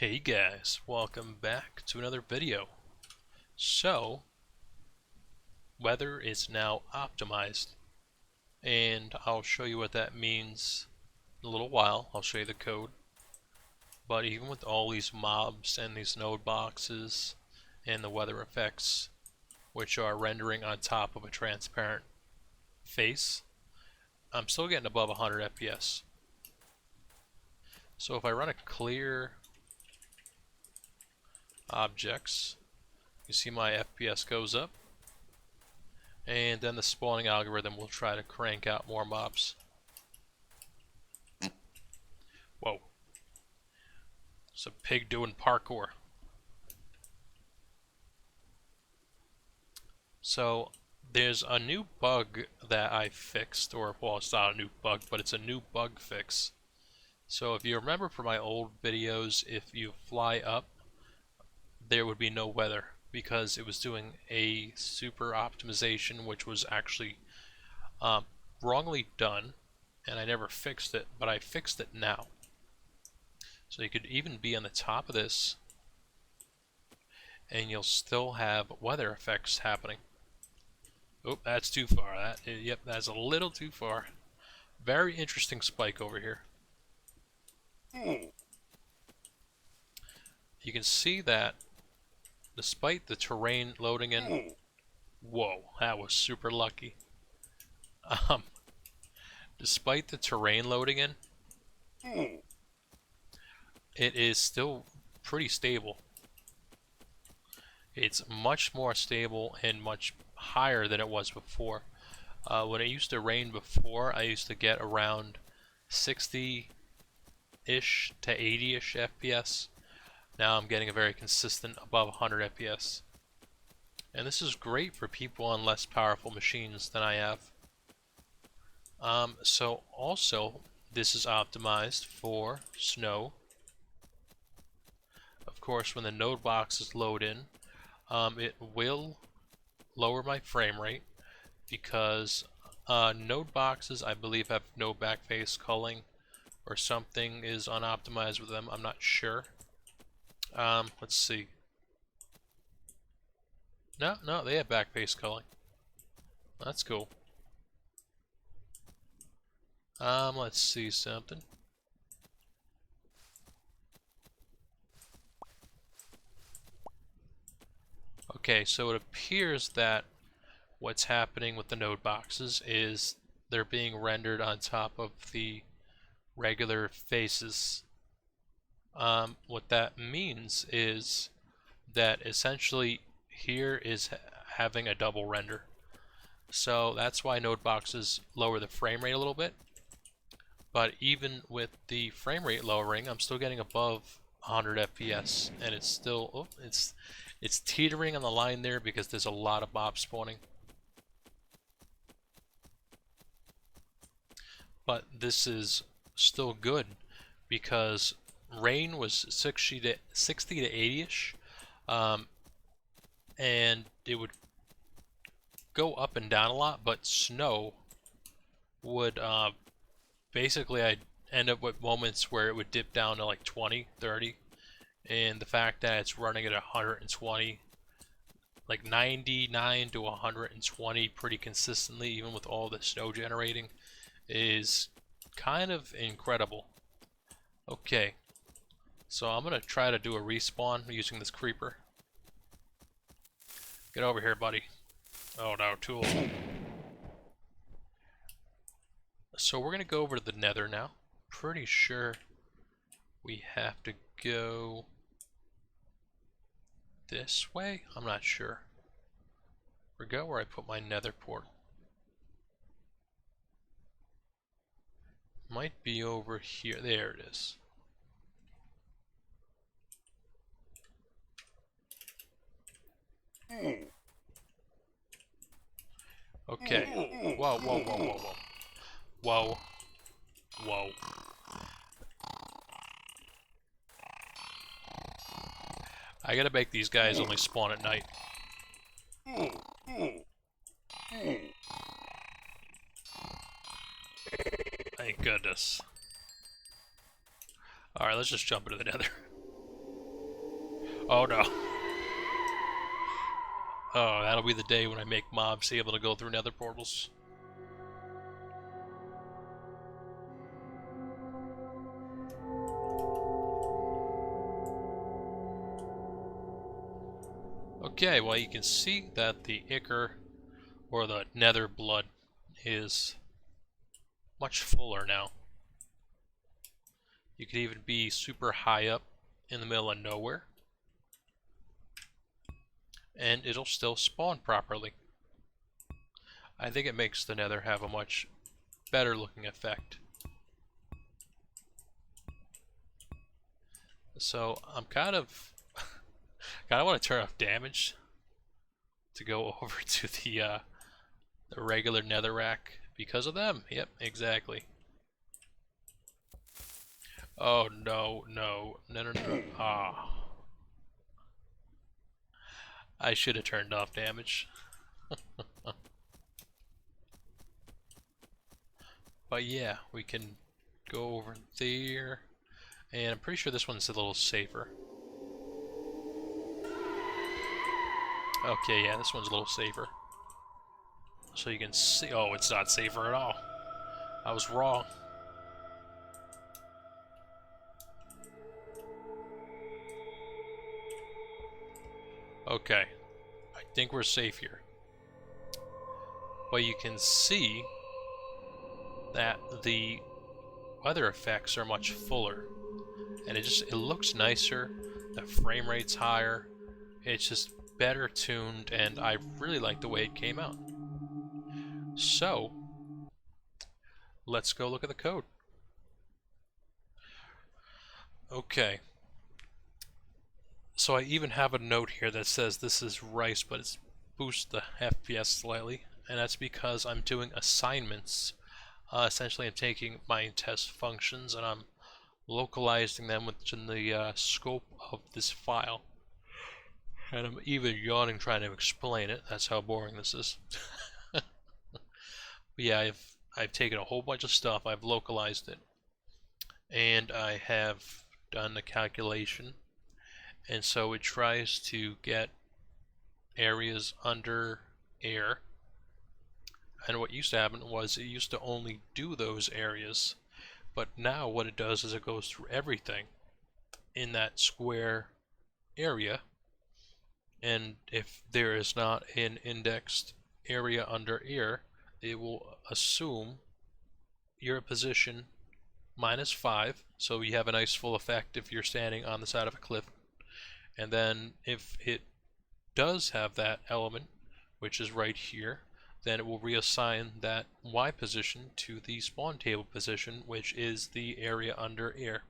Hey guys, welcome back to another video. So, weather is now optimized, and I'll show you what that means in a little while. I'll show you the code. But even with all these mobs and these node boxes and the weather effects, which are rendering on top of a transparent face, I'm still getting above 100 FPS. So if I run a clear objects, you see my FPS goes up, and then the spawning algorithm will try to crank out more mobs. Whoa. It's a pig doing parkour. So there's a new bug that I fixed, or well, it's not a new bug, but it's a new bug fix. So if you remember from my old videos, if you fly up, there would be no weather because it was doing a super optimization, which was actually wrongly done, and I never fixed it, but I fixed it now. So you could even be on the top of this, and you'll still have weather effects happening. Oh, that's too far. Yep, that's a little too far. Very interesting spike over here. You can see that despite the terrain loading in, whoa, that was super lucky. Um, Despite the terrain loading in, it is still pretty stable. It's much more stable and much higher than it was before. When it used to rain before, I used to get around 60-ish to 80-ish FPS. Now I'm getting a very consistent above 100 FPS. And this is great for people on less powerful machines than I have. So also, this is optimized for snow. Of course, when the node boxes load in, it will lower my frame rate because node boxes, I believe, have no backface culling or something is unoptimized with them. I'm not sure. Let's see. No, they have backface culling. That's cool. Let's see something. Okay, so it appears that what's happening with the node boxes is they're being rendered on top of the regular faces. What that means is that essentially here is having a double render. So that's why node boxes lower the frame rate a little bit. But even with the frame rate lowering, I'm still getting above 100 FPS, and it's still it's teetering on the line there because there's a lot of mobs spawning. But this is still good because rain was 60 to 80ish, and it would go up and down a lot. But snow would basically I'd end up with moments where it would dip down to like 20, 30, and the fact that it's running at 120, like 99 to 120 pretty consistently, even with all the snow generating, is kind of incredible. Okay, so I'm gonna try to do a respawn using this creeper. Get over here, buddy. Oh no, tool. So we're gonna go over to the nether now. Pretty sure we have to go this way? I'm not sure. Forgot where I put my nether port. Might be over here. There it is. Okay. Whoa, whoa, whoa, whoa, whoa. Whoa. Whoa. I gotta make these guys only spawn at night. Thank goodness. Alright, let's just jump into the nether. Oh no. Oh, that'll be the day when I make mobs able to go through nether portals. Okay, well you can see that the ichor, or the nether blood, is much fuller now. You could even be super high up in the middle of nowhere, and it'll still spawn properly. I think it makes the nether have a much better looking effect. So I'm kind of want to turn off damage to go over to the regular netherrack because of them. Yep, exactly. Oh no, no, no, no, no. Ah. I should have turned off damage. But yeah, we can go over there. And I'm pretty sure this one's a little safer. Okay, yeah, this one's a little safer. So you can see... Oh, it's not safer at all. I was wrong. Okay, I think we're safe here. But you can see that the weather effects are much fuller. And it looks nicer. The frame rate's higher. It's just better tuned, and I really like the way it came out. So, let's go look at the code. Okay. So I even have a note here that says this is Rice, but it's boosts the FPS slightly, and that's because I'm doing assignments. Essentially, I'm taking my test functions and I'm localizing them within the scope of this file. And I'm even yawning trying to explain it. That's how boring this is. But yeah, I've taken a whole bunch of stuff, I've localized it, and I have done the calculation. And so it tries to get areas under air. And what used to happen was it used to only do those areas, but now what it does is it goes through everything in that square area, and if there is not an indexed area under air, it will assume your position -5, so you have a nice full effect if you're standing on the side of a cliff. And then if it does have that element, which is right here, then it will reassign that Y position to the spawn table position, which is the area under air.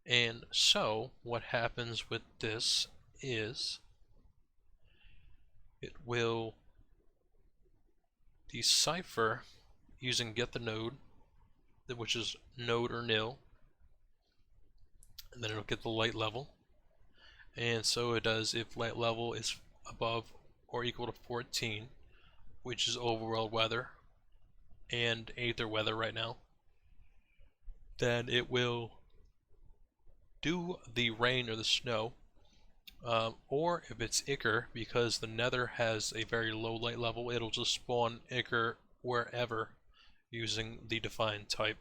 And so what happens with this is it will decipher using get the node, which is node or nil, and then it'll get the light level. And so it does if light level is above or equal to 14, which is overworld weather and aether weather right now, then it will do the rain or the snow. Or if it's ichor, because the nether has a very low light level, it'll just spawn ichor wherever using the defined type.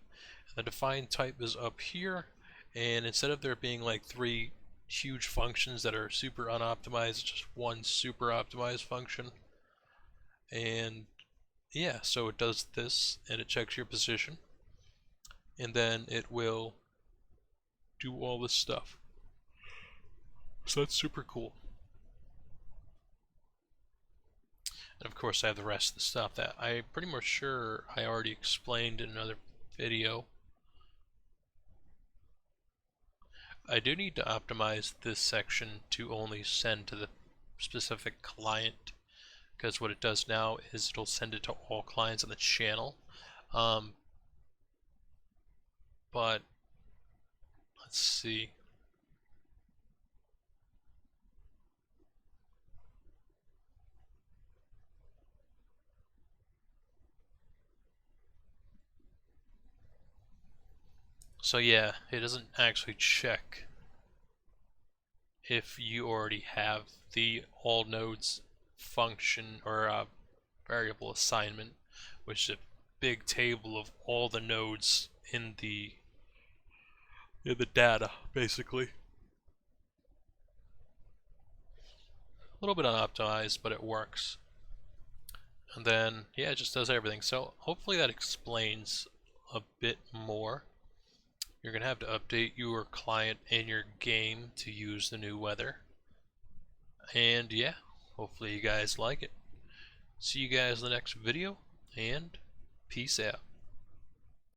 And the defined type is up here, and instead of there being like 3 huge functions that are super unoptimized, it's just one super optimized function. And yeah, so it does this, and it checks your position, and then it will do all this stuff. So that's super cool. And of course I have the rest of the stuff that I'm pretty much sure I already explained in another video. I do need to optimize this section to only send to the specific client, because what it does now is it'll send it to all clients on the channel. But let's see. So yeah, it doesn't actually check if you already have the all nodes function or variable assignment, which is a big table of all the nodes in the data, basically. A little bit unoptimized, but it works. And then, yeah, it just does everything. So hopefully that explains a bit more. You're going to have to update your client and your game to use the new weather. And yeah, hopefully you guys like it. See you guys in the next video, and peace out.